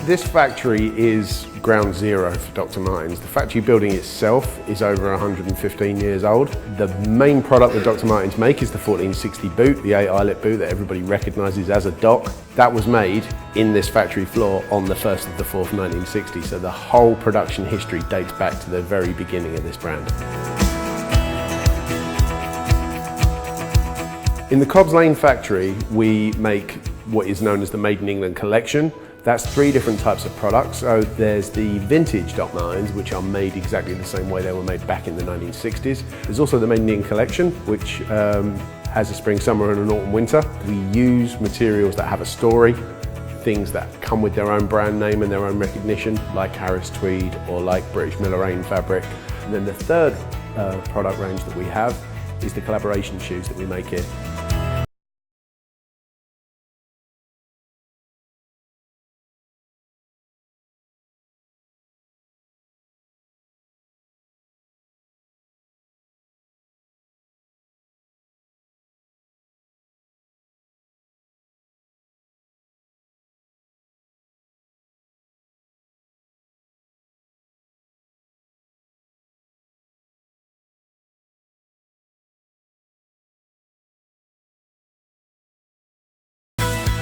This factory is ground zero for Dr. Martens. The factory building itself is over 115 years old. The main product that Dr. Martens make is the 1460 boot, the 8-eyelet boot that everybody recognises as a Doc. That was made in this factory floor on the 1st of the 4th, 1960. So the whole production history dates back to the very beginning of this brand. In the Cobbs Lane factory, we make what is known as the Made in England collection. That's 3 different types of products. So there's the vintage Doc Martens, which are made exactly the same way they were made back in the 1960s. There's also the Made in England collection, which has a spring, summer and an autumn, winter. We use materials that have a story, things that come with their own brand name and their own recognition, like Harris tweed or like British Miller-Rain fabric. And then the third product range that we have is the collaboration shoes that we make here.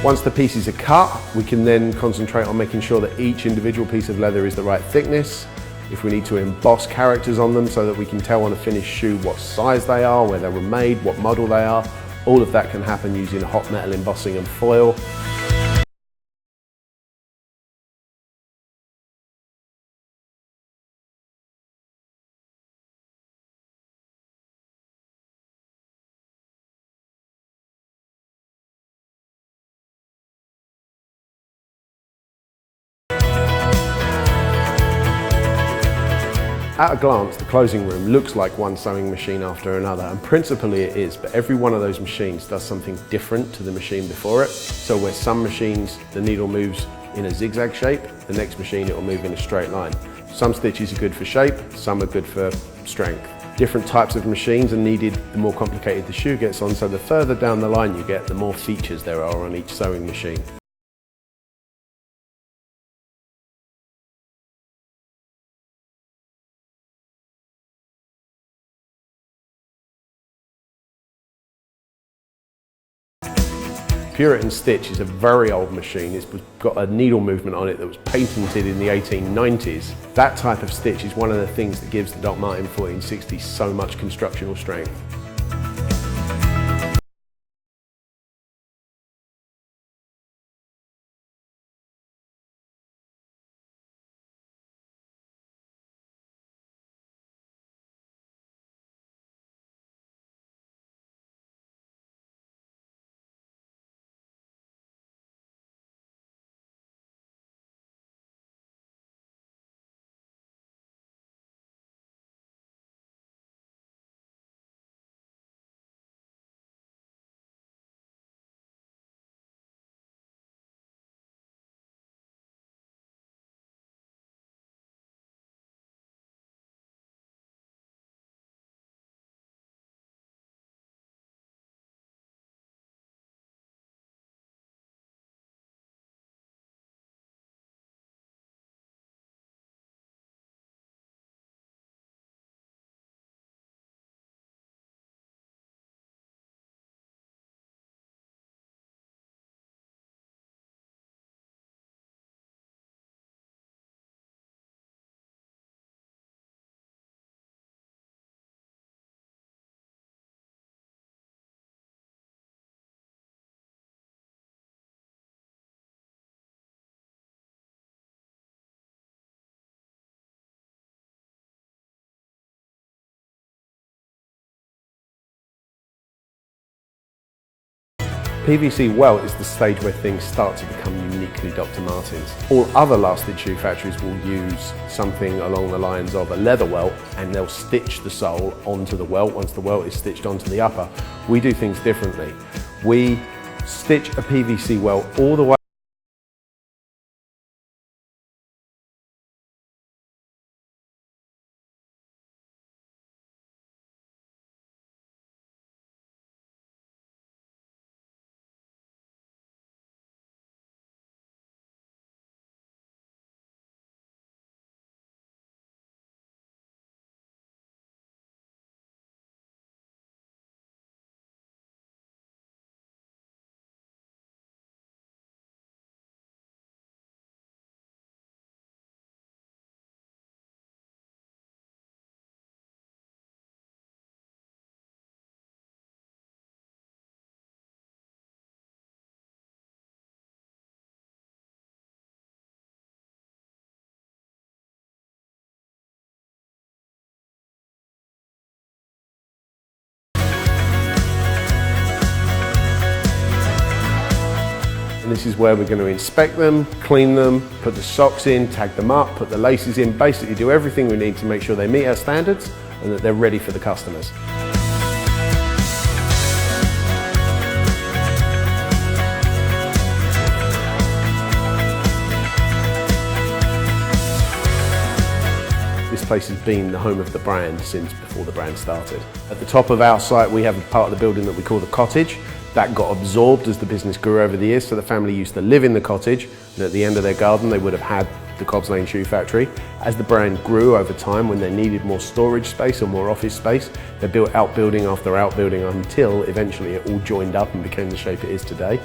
Once the pieces are cut, we can then concentrate on making sure that each individual piece of leather is the right thickness. If we need to emboss characters on them so that we can tell on a finished shoe what size they are, where they were made, what model they are, all of that can happen using hot metal embossing and foil. At a glance, the closing room looks like one sewing machine after another, and principally it is, but every one of those machines does something different to the machine before it. So where some machines, the needle moves in a zigzag shape, the next machine it will move in a straight line. Some stitches are good for shape, some are good for strength. Different types of machines are needed the more complicated the shoe gets on, so the further down the line you get, the more features there are on each sewing machine. Puritan stitch is a very old machine. It's got a needle movement on it that was patented in the 1890s. That type of stitch is one of the things that gives the Doc Marten 1460 so much constructional strength. PVC welt is the stage where things start to become uniquely Dr. Martens. All other lasted shoe factories will use something along the lines of a leather welt, and they'll stitch the sole onto the welt once the welt is stitched onto the upper. We do things differently. We stitch a PVC welt all the way this is where we're going to inspect them, clean them, put the socks in, tag them up, put the laces in, basically do everything we need to make sure they meet our standards and that they're ready for the customers. This place has been the home of the brand since before the brand started. At the top of our site we have a part of the building that we call the cottage. That got absorbed as the business grew over the years, so the family used to live in the cottage, and at the end of their garden they would have had the Cobbs Lane Shoe Factory. As the brand grew over time, when they needed more storage space or more office space, they built outbuilding after outbuilding until eventually it all joined up and became the shape it is today.